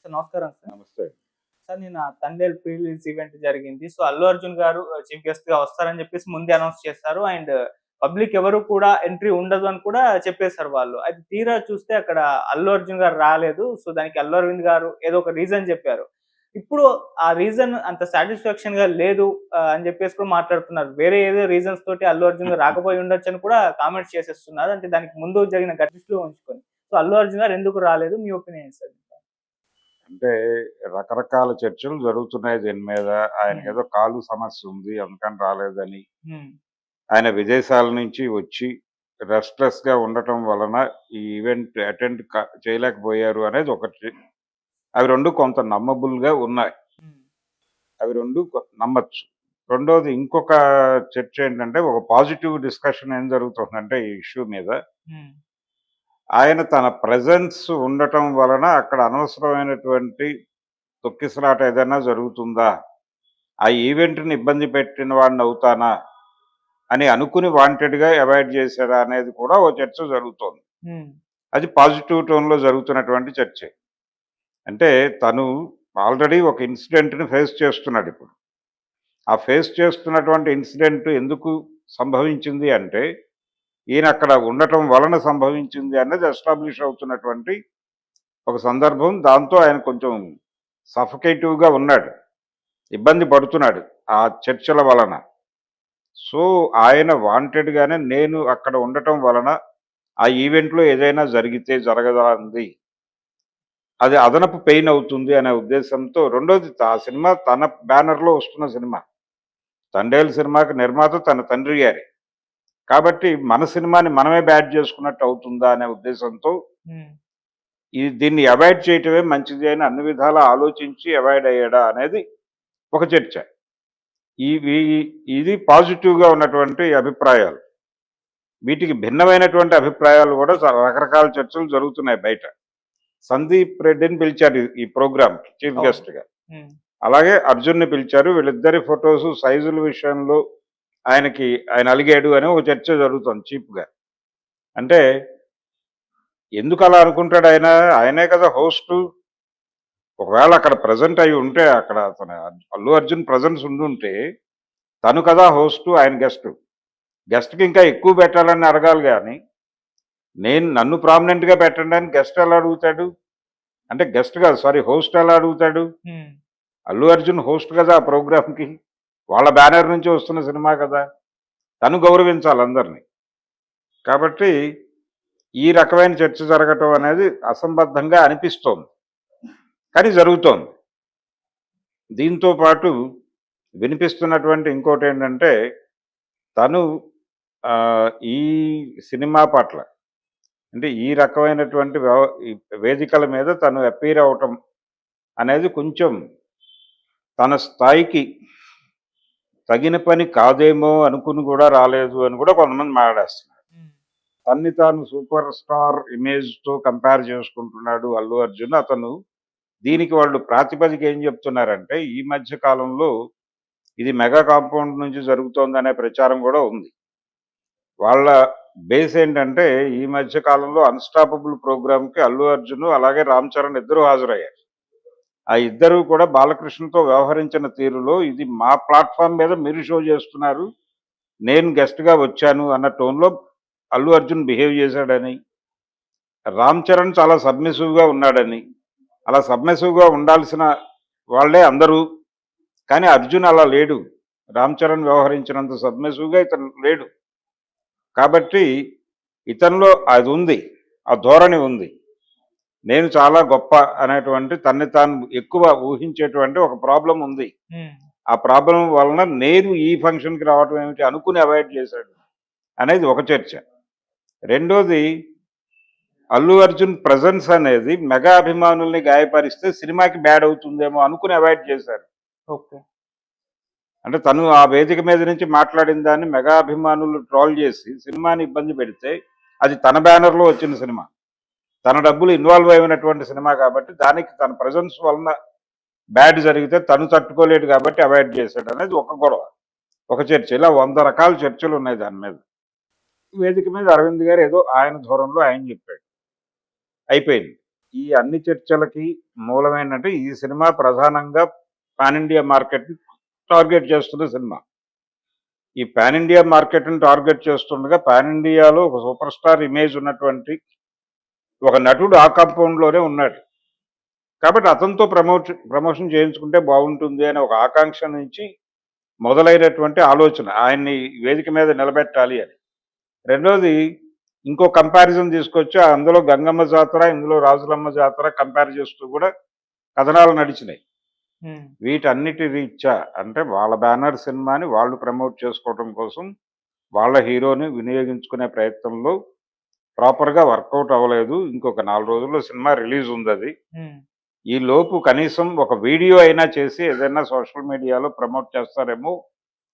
Sir నమస్కారం sir. నమస్తే. Sir నిన్న 'తండేల్' ప్రీ రిలీజ్ ఈవెంట్ జరిగింది. సో, అల్లు అర్జున్ గారు చీఫ్ గెస్ట్‌గా వస్తారని చెప్పేసి ముందే అనౌన్స్ చేశారు. అండ్ పబ్లిక్ ఎవరు కూడా ఎంట్రీ ఉండదు అని కూడా చెప్పేసారు వాళ్ళు. అయితే తీరా చూస్తే అక్కడ అల్లు అర్జున్ గారు రాలేదు. సో, దానికి అల్లు అరవింద్ గారు ఏదో ఒక రీజన్ చెప్పారు. ఇప్పుడు ఆ రీజన్ అంత సాటిస్ఫాక్షన్‌గా లేదు అని చెప్పేసి కూడా మాట్లాడుతున్నారు. వేరే ఏదో రీజన్స్ తోటి అల్లు అర్జున్ గారు రాకపోయి ఉండొచ్చని కూడా కామెంట్స్ చేసేస్తున్నారు. అంటే దానికి ముందు జరిగిన దృష్టిలో ఉంచుకొని. సో, అల్లు అర్జున్ గారు ఎందుకు రాలేదు? మీ ఒపీనియన్ ఏంటి సార్? అంటే రకరకాల చర్చలు జరుగుతున్నాయి దీని మీద. హ్మ్. ఆయనకేదో కాలు సమస్య ఉంది అందుకని రాలేదని. హ్మ్. ఆయన విదేశాల నుంచి వచ్చి రెస్ట్‌లెస్‌గా ఉండటం వలన ఈ ఈవెంట్ అటెండ్ చేయలేకపోయారు అనేది ఒకటి. అవి 2 కొంత నమ్మబుల్‌గా ఉన్నాయి. హ్మ్. అవి 2 నమ్మొచ్చు. రెండోది ఇంకొక చర్చ ఏంటంటే ఒక పాజిటివ్ డిస్కషన్ ఏం జరుగుతుందంటే ఈ ఇష్యూ మీద, హ్మ్. ఆయన తన ప్రెజెన్స్ ఉండటం వలన అక్కడ అనవసరమైనటువంటి తొక్కిసలాట ఏదైనా జరుగుతుందా? ఆ ఈవెంట్‌ని ఇబ్బంది పెట్టిన వాడినవుతానా? అని అనుకుని వాంటెడ్‌గా అవాయిడ్ చేశారా? అనేది కూడా ఓ చర్చ జరుగుతోంది. హ్మ్. అది పాజిటివ్ టోన్‌లో జరుగుతున్నటువంటి చర్చే. అంటే తను ఆల్రెడీ ఒక ఇన్సిడెంట్‌ని ఫేస్ చేస్తున్నాడిప్పుడు. ఆ ఫేస్ చేస్తున్నటువంటి ఇన్సిడెంట్ ఎందుకు సంభవించింది అంటే, ఈయనక్కడ ఉండటం వలన సంభవించింది అన్నది ఎస్టాబ్లిష్ అవుతున్నటువంటి ఒక సందర్భం. దాంతో ఆయన కొంచెం సఫకేటివ్‌గా ఉన్నాడు. ఇబ్బంది పడుతున్నాడు ఆ చర్చల వలన. సో, ఆయన వాంటెడ్‌గానే నేను అక్కడ ఉండటం వలన ఆ ఈవెంట్‌లో ఏదైనా జరిగితే జరగరానిది. అది అదనపు పెయిన్ అవుతుంది అనే ఉద్దేశంతో రెండోది ఆ సినిమా తన బ్యానర్‌లో వస్తున్న సినిమా. 'తండేల్' సినిమాకి నిర్మాత తన తండ్రి గారే. కాబట్టి మన సినిమాని మనమే బ్యాడ్ చేసుకున్నట్టు అవుతుందా అనే ఉద్దేశంతో హ్మ్. దీన్ని అవాయిడ్ చేయటమే మంచిది అని అన్ని విధాలా ఆలోచించి అవాయిడ్ అయ్యాడా అనేది ఒక చర్చ. ఇవి ఇది పాజిటివ్‌గా ఉన్నటువంటి అభిప్రాయాలు. వీటికి భిన్నమైనటువంటి అభిప్రాయాలు కూడా రకరకాల చర్చలు జరుగుతున్నాయి బయట. సందీప్ రెడ్డిని పిలిచారు ఈ ప్రోగ్రామ్‌కి చీఫ్ అవును. గెస్ట్‌గా. హ్మ్. అలాగే అర్జున్‌ని పిలిచారు. వీళ్ళిద్దరి ఫోటోసు, సైజుల విషయంలో ఆయన అలిగాడు అని ఒక చర్చ జరుగుతోంది చీప్‌గా. అంటే ఎందుకలా అనుకుంటాడు ఆయన? ఆయనే కదా హోస్టు. ఒకవేళ అక్కడ ప్రెజెంట్ అయ్యి ఉంటే అక్కడ అల్లు అర్జున్ ప్రెజెన్స్ ఉండుంటే తను కదా హోస్టు, ఆయన గెస్టు. గెస్ట్‌కి ఇంకా ఎక్కువ పెట్టాలని అడగాలి గానీ, నన్ను ప్రామినెంట్‌గా పెట్టండి అని గెస్ట్ ఎలా అడుగుతాడు? అంటే గెస్ట్ కాదు సారీ హోస్ట్ ఎలా అడుగుతాడు? హ్మ్. అల్లు అర్జున్ హోస్ట్ కదా ఆ ప్రోగ్రామ్‌కి. వాళ్ళ బ్యానర్ నుంచి వస్తున్న సినిమా కదా! తను గౌరవించాలి అందరిని. కాబట్టి ఈ రకమైన చర్చ జరగటం అనేది అసంబద్ధంగా అనిపిస్తోంది. కానీ జరుగుతోంది. దీంతో పాటు వినిపిస్తున్నటువంటి ఇంకోటేంటంటే తను ఈ సినిమా పట్ల అంటే ఈ రకమైనటువంటి ఈ వేదికల మీద తను అప్పీర్ అవ్వటం అనేది కొంచెం తన స్థాయికి తగిన పని కాదేమో అనుకుని కూడా రాలేదు అని కూడా కొంతమంది మాట్లాడేస్తున్నారు. హ్మ్. తన్ని తాను సూపర్ స్టార్ ఇమేజ్‌తో కంపేర్ చేసుకుంటున్నాడు అల్లు అర్జున్. దీనికి వాళ్ళు ప్రాతిపదిక ఏం చెప్తున్నారంటే, ఈ మధ్య కాలంలో ఇది మెగా కాంపౌండ్ నుంచి జరుగుతోందనే ప్రచారం కూడా ఉంది. వాళ్ళ బేస్ ఏంటంటే, ఈ మధ్య కాలంలో 'అన్‌స్టాపబుల్' ప్రోగ్రామ్‌కి అల్లు అర్జున్ అలాగే రామ్ చరణ్ ఇద్దరు హాజరయ్యారు. ఆ ఇద్దరు కూడా బాలకృష్ణతో వ్యవహరించిన తీరులో ఇది మా ప్లాట్‌ఫార్మ్ మీద మీరు షో చేస్తున్నారు. నేను గెస్ట్‌గా వచ్చాను అన్న టోన్‌లో అల్లు అర్జున్ బిహేవ్ చేశాడని, రామ్ చరణ్ చాలా సబ్మిసివ్‌గా ఉన్నాడని, అలా సబ్మిసివ్‌గా ఉండాల్సిన వాళ్ళే అందరూ. కానీ అర్జున్ అలా లేడు. రామ్ చరణ్ వ్యవహరించినంత సబ్మిసివ్‌గా ఇతను లేడు. కాబట్టి ఇతనిలో అది ఉంది. ఆ ధోరణి ఉంది. నేను చాలా గొప్ప అనేటువంటి తన్ని తాను ఎక్కువ ఊహించేటువంటి ఒక ప్రాబ్లమ్ ఉంది. హ్మ్. ఆ ప్రాబ్లమ్ వలన నేను ఈ ఫంక్షన్‌కి రావటం ఏమిటి అనుకుని అవాయిడ్ చేశాడు అనేది ఒక చర్చ. రెండోది అల్లు అర్జున్ ప్రెజెన్స్ అనేది మెగా అభిమానుల్ని గాయపరిస్తే సినిమాకి బ్యాడ్ అవుతుందేమో అనుకుని అవాయిడ్ చేశారు. ఓకే. అంటే తను ఆ వేదిక మీద నుంచి మాట్లాడిన దాన్ని మెగా అభిమానులు ట్రోల్ చేసి సినిమాని ఇబ్బంది పెడితే అది తన బ్యానర్‌లో వచ్చిన సినిమా. తన డబ్బులు ఇన్వాల్వ్ అయినటువంటి సినిమా కాబట్టి దానికి తన ప్రెజెన్స్ వలన బ్యాడ్ జరిగితే తను తట్టుకోలేడు కాబట్టి అవాయిడ్ చేశాడనేది ఒక గొడవ. ఒక చర్చ. ఇలా 100 రకాల చర్చలున్నాయి దాని మీద. వేదిక మీద అరవింద్ గారు ఏదో ఆయన ధోరణిలో ఆయన చెప్పాడు. అయిపోయింది. ఈ అన్ని చర్చలకి మూలం ఏంటంటే ఈ సినిమా ప్రధానంగా పాన్ ఇండియా మార్కెట్ టార్గెట్ చేస్తున్న సినిమా. ఈ పాన్ ఇండియా మార్కెట్ని టార్గెట్ చేస్తుండగా పాన్ ఇండియాలో ఒక సూపర్ స్టార్ ఇమేజ్ ఉన్నటువంటి ఒక నటుడు ఆ కాంపౌండ్లోనే ఉన్నాడు. కాబట్టి అతనితో ప్రమోషన్ చేయించుకుంటే బాగుంటుంది అనే ఒక ఆకాంక్ష నుంచి మొదలైనటువంటి ఆలోచన ఆయన్ని వేదిక మీద నిలబెట్టాలి అని. రెండోది ఇంకో కంపారిజన్ తీసుకొచ్చి అందులో గంగమ్మ జాతర, ఇందులో రాజులమ్మ జాతర కంపేర్ చేస్తూ కూడా కథనాలు నడిచినాయి. వీటన్నిటి రీత్యా అంటే వాళ్ళ బ్యానర్ సినిమాని వాళ్ళు ప్రమోట్ చేసుకోవడం కోసం వాళ్ళ హీరోని వినియోగించుకునే ప్రయత్నంలో ప్రాపర్గా వర్కౌట్ అవ్వలేదు. ఇంకొక 4 రోజుల్లో సినిమా రిలీజ్ ఉంది. అది ఈ లోపు కనీసం ఒక వీడియో అయినా చేసి ఏదైనా సోషల్ మీడియాలో ప్రమోట్ చేస్తారేమో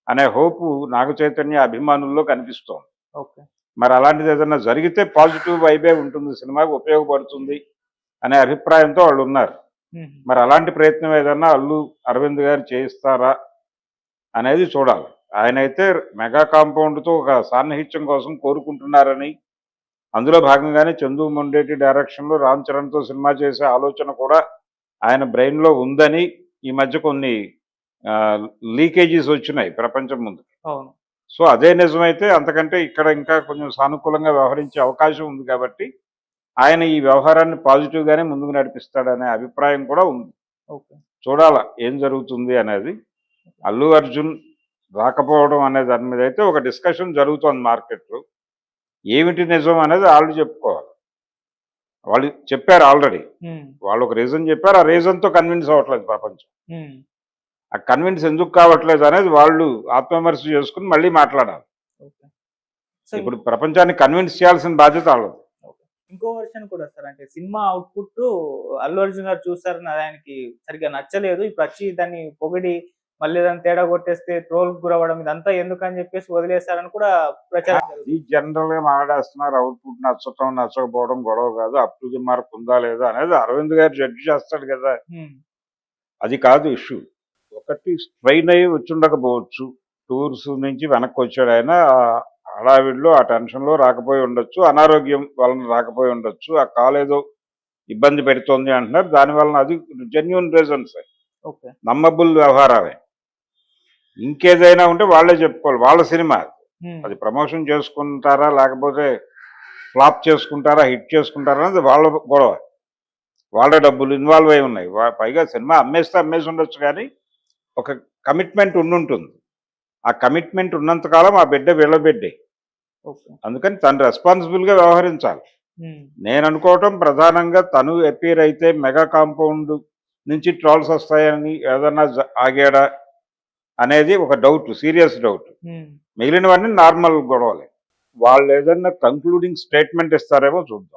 అనే హోపు నాగ చైతన్య అభిమానుల్లో కనిపిస్తోంది. ఓకే. మరి అలాంటిది ఏదైనా జరిగితే పాజిటివ్ వైబే ఉంటుంది, సినిమాకి ఉపయోగపడుతుంది అనే అభిప్రాయంతో వాళ్ళు ఉన్నారు. మరి అలాంటి ప్రయత్నం ఏదన్నా అల్లు అరవింద్ గారు చేయిస్తారా అనేది చూడాలి. ఆయన అయితే మెగా కాంపౌండ్తో ఒక సాన్నిహిత్యం కోసం కోరుకుంటున్నారని, అందులో భాగంగానే చందు మొండేటి డైరెక్షన్లో రామ్ చరణ్తో సినిమా చేసే ఆలోచన కూడా ఆయన బ్రెయిన్లో ఉందని ఈ మధ్య కొన్ని లీకేజీస్ వచ్చినాయి ప్రపంచం ముందు. అవును. సో అదే నిజమైతే అంతకంటే ఇక్కడ ఇంకా కొంచెం సానుకూలంగా వ్యవహరించే అవకాశం ఉంది. కాబట్టి ఆయన ఈ వ్యవహారాన్ని పాజిటివ్గానే ముందుకు నడిపిస్తాడనే అభిప్రాయం కూడా ఉంది. ఓకే. చూడాల ఏం జరుగుతుంది అనేది. అల్లు అర్జున్ రాకపోవడం అనే దాని మీద అయితే ఒక డిస్కషన్ జరుగుతోంది మార్కెట్లో. ఏమిటి నిజం అనేది వాళ్ళు చెప్పుకోవాలి. వాళ్ళు చెప్పారు ఆల్రెడీ. వాళ్ళు ఒక రీజన్ చెప్పారు. ఆ రీజన్తో కన్విన్స్ అవ్వట్లేదు ప్రపంచం. ఆ కన్విన్స్ ఎందుకు కావట్లేదు అనేది వాళ్ళు ఆత్మవిమర్శ చేసుకుని మళ్ళీ మాట్లాడాలి. ఇప్పుడు ప్రపంచాన్ని కన్విన్స్ చేయాల్సిన బాధ్యత వాళ్ళది. ఇంకో వర్షన్ కూడా సార్, అంటే సినిమా అవుట్పుట్ అల్లు అర్జున్ గారు చూసారని ఆయనకి సరిగ్గా నచ్చలేదు. ఇప్పుడు వచ్చి దాన్ని పొగిడి మళ్ళీ దాన్ని తేడా కొట్టేస్తే ట్రోల్ గురవడం ఇదంతా ఎందుకని చెప్పేసి వదిలేశారని కూడా ప్రచారం. ఇది జనరల్ గా మాట్లాడేస్తున్నారు. అవుట్పుట్ నచ్చటం నచ్చకపోవడం గొడవ కాదు, అప్ టు ది మార్క్ ఉందా లేదా అనేది అరవింద్ గారు జడ్జి చేస్తాడు కదా. అది కాదు ఇష్యూ. ఒకటి స్ట్రైన్ అయ్యి వచ్చుండకపోవచ్చు, టూర్స్ నుంచి వెనక్కి వచ్చాడు ఆయన, హడావిడిలో ఆ టెన్షన్లో రాకపోయి ఉండొచ్చు, అనారోగ్యం వలన రాకపోయి ఉండొచ్చు, ఆ కాల్ ఏదో ఇబ్బంది పెడుతోంది అంటున్నారు. దాని వలన అది జెన్యూన్ రీజన్స్, నమ్మబుల్ వ్యవహారాలే. ఇంకేదైనా ఉంటే వాళ్ళే చెప్పుకోవాలి. వాళ్ళ సినిమా అది ప్రమోషన్ చేసుకుంటారా లేకపోతే ఫ్లాప్ చేసుకుంటారా హిట్ చేసుకుంటారా అనేది వాళ్ళ గొడవ. వాళ్ళ డబ్బులు ఇన్వాల్వ్ అయి ఉన్నాయి. పైగా సినిమా అమ్మేస్తే అమ్మేసి ఉండొచ్చు, కానీ ఒక కమిట్మెంట్ ఉండుంటుంది. ఆ కమిట్మెంట్ ఉన్నంతకాలం ఆ బిడ్డ వీళ్ళ బిడ్డే. అందుకని తను రెస్పాన్సిబుల్గా వ్యవహరించాలి. నేను అనుకోవటం ప్రధానంగా తను అపీర్ అయితే మెగా కాంపౌండ్ నుంచి ట్రాల్స్ వస్తాయని ఏదన్నా ఆగాడా అనేది ఒక డౌట్, సీరియస్ డౌట్. మిగిలినవన్నీ నార్మల్ గొడవలే. వాళ్ళు ఏదన్నా కంక్లూడింగ్ స్టేట్మెంట్ ఇస్తారేమో చూద్దాం.